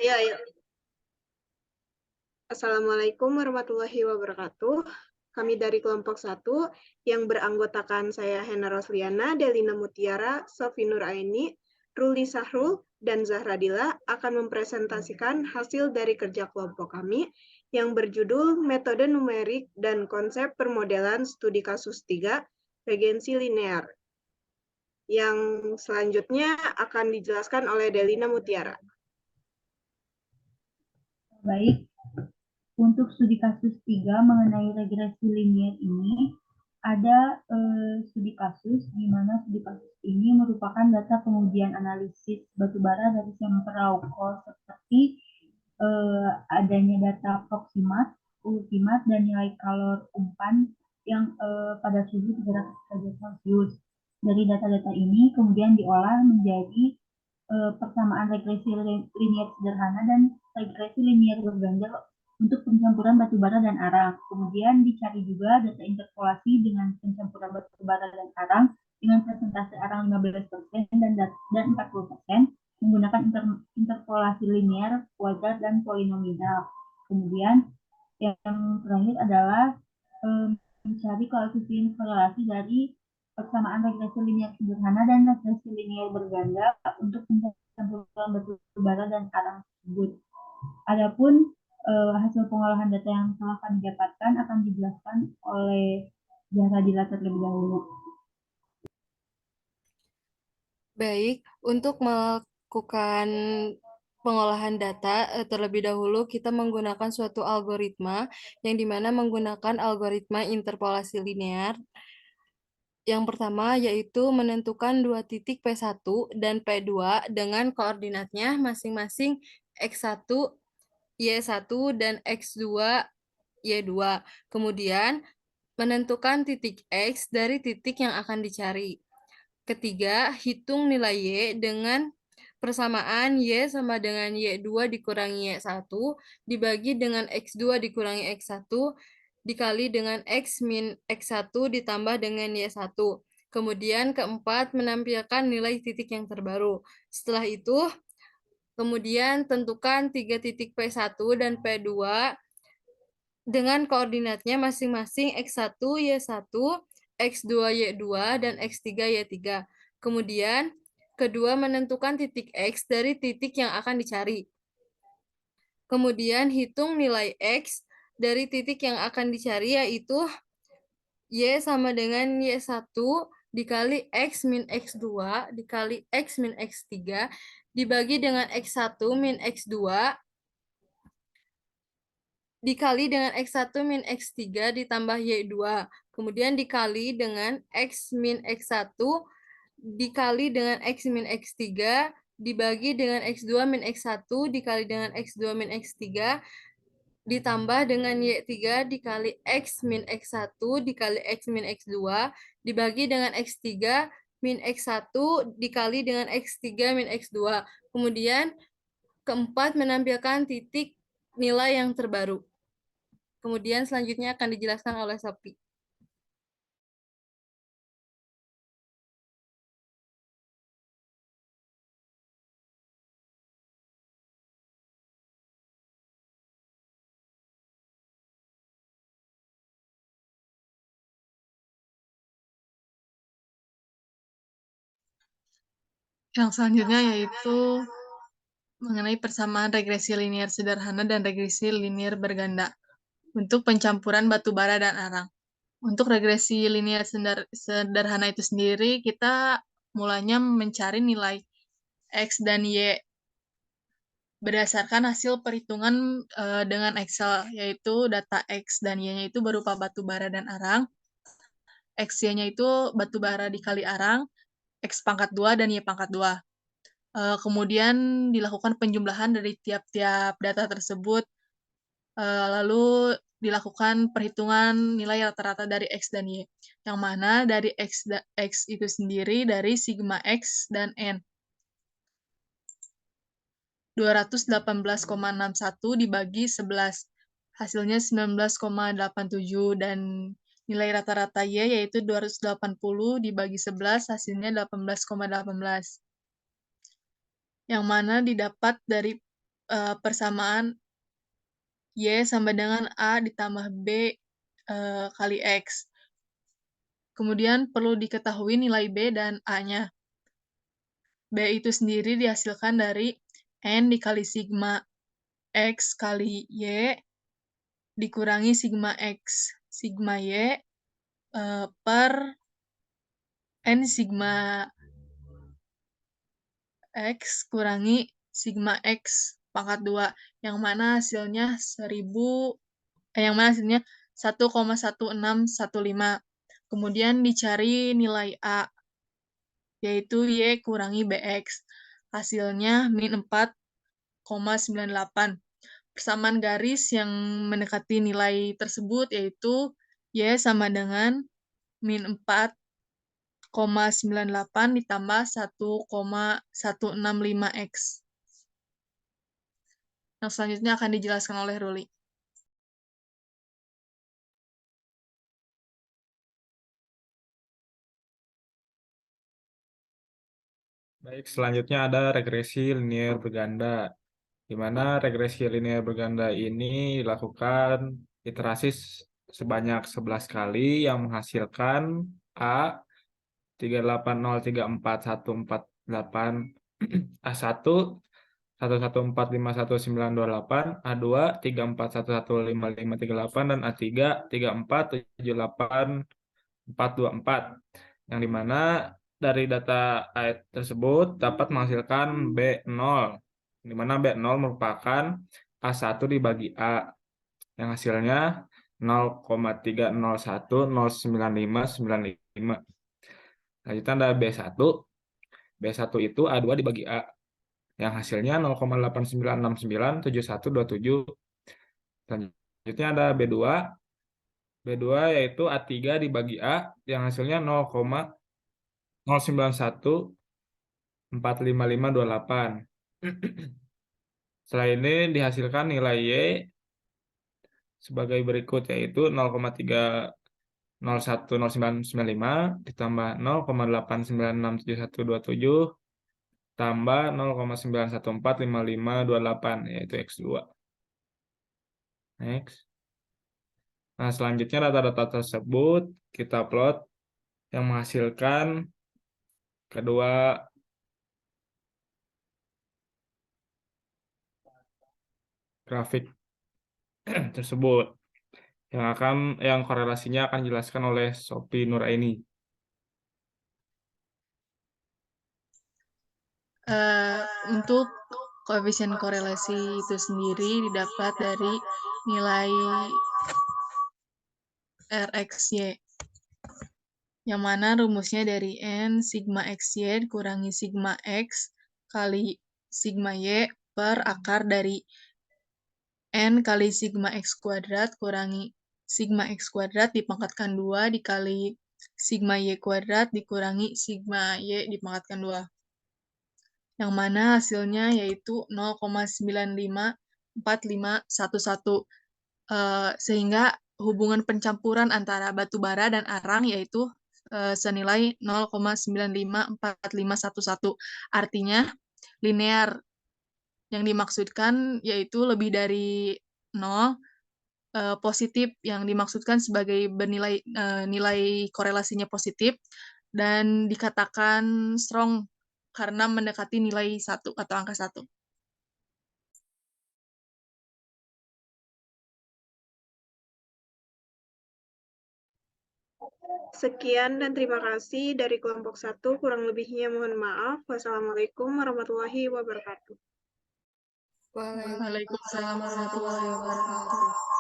Iya, iya. Assalamualaikum warahmatullahi wabarakatuh. Kami dari kelompok 1 yang beranggotakan saya Hena Rosliana, Delina Mutiara, Sofi Nuraini, Ruli Sahrul, dan Zahra Dila akan mempresentasikan hasil dari kerja kelompok kami yang berjudul Metode Numerik dan Konsep Permodelan Studi Kasus 3, Regensi Linear. Yang selanjutnya akan dijelaskan oleh Delina Mutiara. Baik, untuk studi kasus 3 mengenai regresi linier ini, ada studi kasus di mana studi kasus ini merupakan data pengujian analisis batubara dari sampel raw core seperti adanya data proximat, ultimat, dan nilai kalor umpan yang pada suhu 300 derajat Celcius. Dari data-data ini kemudian diolah menjadi persamaan regresi linier sederhana dan regresi linier berganda untuk pencampuran batubara dan arang. Kemudian dicari juga data interpolasi dengan pencampuran batubara dan arang dengan persentase arang 15% dan 40% menggunakan interpolasi linier, kuadrat, dan polinomial. Kemudian yang terakhir adalah mencari koefisien korelasi dari persamaan regresi linier sederhana dan regresi linier berganda untuk pencampuran batubara dan arang tersebut. Adapun hasil pengolahan data yang telah kami dapatkan akan dijelaskan oleh Zahra Dila terlebih dahulu. Baik, untuk melakukan pengolahan data terlebih dahulu kita menggunakan suatu algoritma yang dimana menggunakan algoritma interpolasi linear. Yang pertama yaitu menentukan dua titik P1 dan P2 dengan koordinatnya masing-masing X1, Y1, dan X2, Y2. Kemudian menentukan titik X dari titik yang akan dicari. Ketiga, hitung nilai Y dengan persamaan Y sama dengan Y2 dikurangi Y1 dibagi dengan X2 dikurangi X1 dikali dengan X min X1 ditambah dengan Y1. Kemudian keempat, menampilkan nilai titik yang terbaru. Setelah itu, kemudian tentukan 3 titik P1 dan P2 dengan koordinatnya masing-masing X1, Y1, X2, Y2, dan X3, Y3. Kemudian, kedua menentukan titik X dari titik yang akan dicari. Kemudian, hitung nilai X dari titik yang akan dicari, yaitu Y sama dengan Y1 dikali X min X2 dikali X min X3 dibagi dengan X1 min X2 dikali dengan X1 min X3 ditambah Y2. Kemudian dikali dengan X min X1 dikali dengan X min X3 dibagi dengan X2 min X1 dikali dengan X2 min X3 ditambah dengan Y3 dikali X min X1 dikali X min X2 dibagi dengan X3 min X1 dikali dengan X3 min X2. Kemudian keempat menampilkan titik nilai yang terbaru. Kemudian selanjutnya akan dijelaskan oleh Sophie. Yang selanjutnya yaitu mengenai persamaan regresi linier sederhana dan regresi linier berganda untuk pencampuran batubara dan arang. Untuk regresi linier sederhana itu sendiri, kita mulanya mencari nilai X dan Y berdasarkan hasil perhitungan dengan Excel, yaitu data X dan Y-nya itu berupa batubara dan arang. X-Y-nya itu batubara dikali arang, X pangkat 2 dan Y pangkat 2. Kemudian dilakukan penjumlahan dari tiap-tiap data tersebut, lalu dilakukan perhitungan nilai rata-rata dari X dan Y, yang mana dari X itu sendiri dari sigma X dan N. 218,61 dibagi 11, hasilnya 19,87, dan nilai rata-rata Y yaitu 280 dibagi 11, hasilnya 18,18. Yang mana didapat dari persamaan Y sama dengan A ditambah B kali X. Kemudian perlu diketahui nilai B dan A-nya. B itu sendiri dihasilkan dari N dikali sigma X kali Y dikurangi sigma X, sigma Y per N sigma X kurangi sigma X pangkat 2, yang mana hasilnya 1,1615. Kemudian dicari nilai A, yaitu Y kurangi BX. Hasilnya min 4,98. Persamaan garis yang mendekati nilai tersebut yaitu Y sama dengan min 4,98 ditambah 1,165X. Yang selanjutnya akan dijelaskan oleh Ruli. Baik, selanjutnya ada regresi linear berganda, di mana regresi linear berganda ini dilakukan iterasi sebanyak 11 kali yang menghasilkan A 38034148 A1 1145198, A2 34115538, dan A3 34784424, yang dimana dari data A tersebut dapat menghasilkan B0, di mana B0 merupakan A1 dibagi A, yang hasilnya 0,30109595. Selanjutnya ada B1. B1 itu A2 dibagi A, yang hasilnya 0,89697127. Selanjutnya ada B2. B2 yaitu A3 dibagi A, yang hasilnya 0,091455528. Setelah ini dihasilkan nilai Y sebagai berikut, yaitu 0,301095 ditambah 0,89667127 tambah 0,9145528, yaitu X2. Next. Nah, selanjutnya data-data tersebut kita plot yang menghasilkan kedua grafik tersebut, yang korelasinya akan dijelaskan oleh Sophie Nuraini. Untuk koefisien korelasi itu sendiri didapat dari nilai RXY, yang mana rumusnya dari N sigma XY dikurangi sigma X kali sigma Y per akar dari N kali sigma X kuadrat kurangi sigma X kuadrat dipangkatkan 2 dikali sigma Y kuadrat dikurangi sigma Y dipangkatkan 2. Yang mana hasilnya yaitu 0,954511. Sehingga hubungan pencampuran antara batu bara dan arang yaitu senilai 0,954511. Artinya linear. Yang dimaksudkan yaitu lebih dari 0, positif yang dimaksudkan sebagai bernilai nilai korelasinya positif, dan dikatakan strong karena mendekati nilai 1 atau angka 1. Sekian dan terima kasih dari kelompok 1. Kurang lebihnya mohon maaf. Wassalamualaikum warahmatullahi wabarakatuh. Waalaikumsalam warahmatullahi wabarakatuh.